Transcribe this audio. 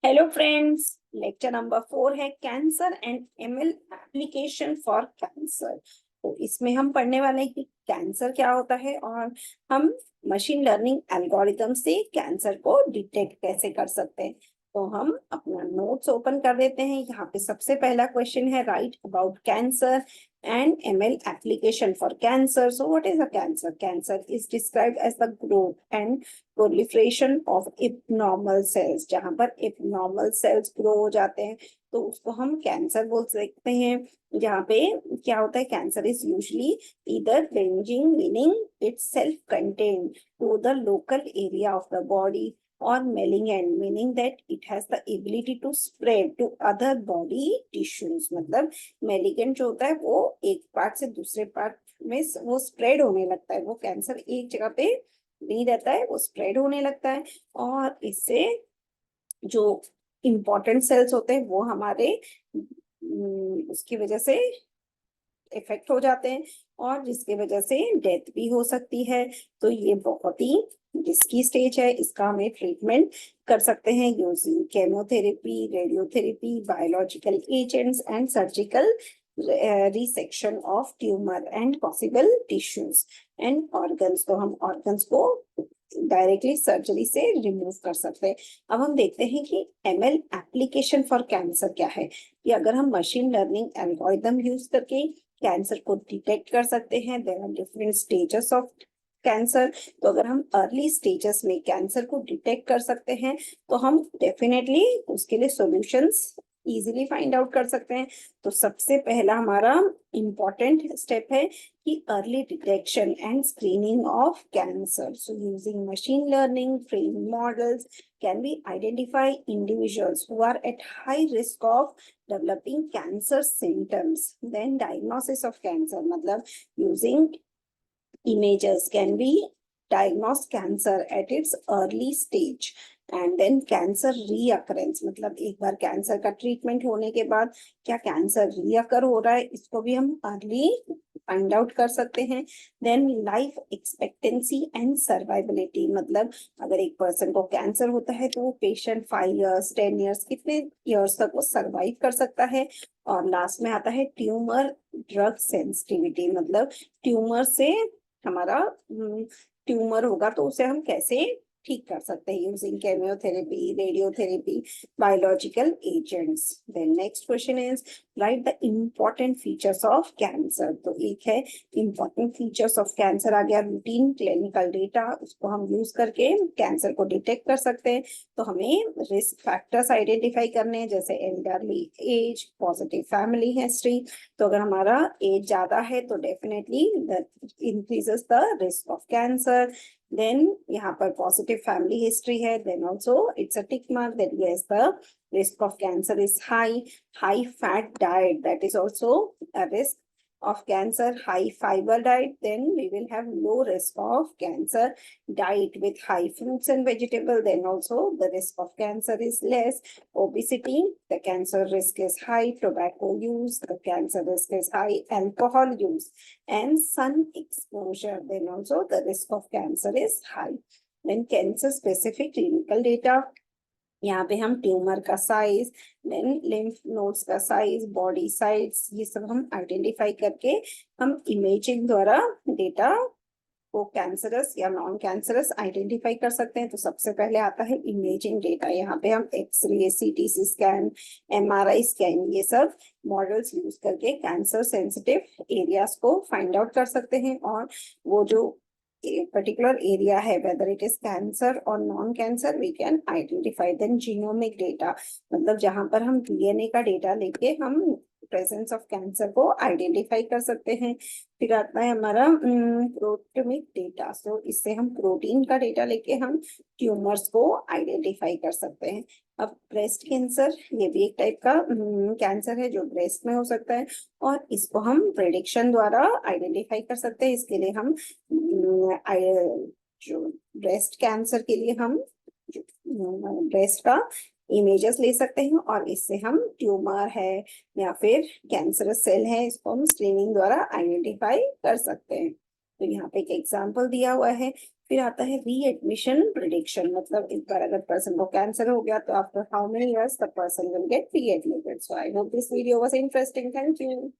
Hello friends, lecture number 4 है cancer and ML application for cancer. तो इसमें हम पढ़ने वाले हैं कि कैंसर क्या होता है और हम मशीन लर्निंग एल्गोरिथम से कैंसर को डिटेक्ट कैसे कर सकते हैं। तो हम अपना नोट्स ओपन कर देते हैं। यहाँ पे सबसे पहला क्वेश्चन है, right about cancer and ML application for cancer. So what is a cancer? Cancer is described as the growth and proliferation of abnormal cells. जहां पर abnormal cells grow हो जाते हैं तो उसको हम कैंसर बोल सकते हैं। जहाँ पे क्या होता है, cancer is usually either ranging meaning it's self contained to the local area of the body or malignant meaning that it has the ability to spread to other body tissues। मतलब malignant जो होता है वो एक part से दूसरे part में वो स्प्रेड होने लगता है। वो कैंसर एक जगह पे नहीं रहता है, वो स्प्रेड होने लगता है और इससे जो इम्पोर्टेंट सेल्स होते हैं वो हमारे उसकी वजह से इफेक्ट हो जाते हैं और जिसकी वजह से डेथ भी हो सकती है। तो ये बहुत ही रिस्की स्टेज है। इसका हमें ट्रीटमेंट कर सकते हैं using chemotherapy, radiotherapy, biological agents and surgical resection of tumour and possible tissues and organs. तो हम ऑर्गन्स को डायरेक्टली सर्जरी से रिमूव कर सकते हैं। अब हम देखते हैं कि एमएल एप्लीकेशन फॉर कैंसर क्या है। कि अगर हम मशीन लर्निंग एल्गोरिथम यूज करके कैंसर को डिटेक्ट कर सकते हैं। There are different stages of cancer. तो अगर हम अर्ली स्टेजेस में कैंसर को डिटेक्ट कर सकते हैं तो हम डेफिनेटली उसके लिए सॉल्यूशंस इजीली फाइंड आउट कर सकते हैं। तो सबसे पहला हमारा इम्पोर्टेंट स्टेप है कि early detection and screening of cancer. So using machine learning training models can we identify individuals who are at high risk of developing cancer symptoms. Then diagnosis of cancer मतलब using images can be diagnose cancer at its early stage and then cancer reoccurrence मतलब एक बार cancer का treatment होने के बाद क्या cancer रीअकर हो रहा है, इसको भी हम अर्ली फाइंड आउट कर सकते हैं। Then life expectancy and survivability मतलब अगर एक पर्सन को कैंसर होता है तो वो पेशेंट 5 years 10 years कितने ईयर्स तक वो सर्वाइव कर सकता है। और लास्ट में आता है ट्यूमर ड्रग सेंसिटिविटी मतलब ट्यूमर से हमारा ट्यूमर होगा तो उसे हम कैसे ठीक कर सकते हैं using chemotherapy, radiotherapy, biological agents. Then next question is right the important features of cancer. तो एक है इम्पोर्टेंट फीचर्स ऑफ कैंसर आ गया, रूटीन क्लिनिकल डेटा, उसको हम यूज करके कैंसर को डिटेक्ट कर सकते हैं। तो हमें रिस्क फैक्टर्स आइडेंटिफाई करने हैं जैसे elderly age, positive family history. तो अगर हमारा एज ज्यादा है तो definitely that increases the risk of cancer. Then यहाँ पर पॉजिटिव फैमिली हिस्ट्री है, then also it's a tick mark that yes the risk of cancer is high. High fat diet, that is also a risk of cancer. High fiber diet, then we will have low risk of cancer. Diet with high fruits and vegetable, then also the risk of cancer is less. Obesity, the cancer risk is high. Tobacco use, the cancer risk is high. Alcohol use and sun exposure, then also the risk of cancer is high. Then cancer specific clinical data, यहाँ पे हम tumour का size, then lymph nodes का size, body size, ये सब हम identify करके हम इमेजिंग द्वारा डेटा को कैंसरस या नॉन कैंसरस आइडेंटिफाई कर सकते हैं। तो सबसे पहले आता है इमेजिंग डेटा। यहाँ पे हम x ray, CT scan, MRI scan, ये सब मॉडल्स यूज करके कैंसर सेंसिटिव एरियाज को फाइंड आउट कर सकते हैं और वो जो particular area है whether it is cancer or non cancer we can identify. Then genomic data मतलब जहां पर हम डीएनए का डेटा लेके हम प्रेजेंस ऑफ कैंसर को आइडेंटिफाई कर सकते हैं। फिर आता है हमारा प्रोटोमिक डेटा। सो इससे हम प्रोटीन का डेटा लेके हम ट्यूमर्स को आइडेंटिफाई कर सकते हैं। अब ब्रेस्ट कैंसर, ये भी एक टाइप का कैंसर है जो ब्रेस्ट में हो सकता है और इसको हम प्रेडिक्शन द्वारा आइडेंटिफाई कर सकते हैं। इसके लिए हम जो ब्रेस्ट कैंसर के लिए हम ब्रेस्ट का इमेजेस ले सकते हैं और इससे हम ट्यूमर है या फिर कैंसरस सेल है इसको हम स्क्रीनिंग द्वारा आइडेंटिफाई कर सकते हैं। तो यहाँ पे एक एग्जांपल दिया हुआ है, फिर आता है रीएडमिशन प्रिडिक्शन, मतलब एक बार अगर पर्सन को कैंसर हो गया तो after how many years the person will get readmitted. So I hope this video was interesting. Thank you.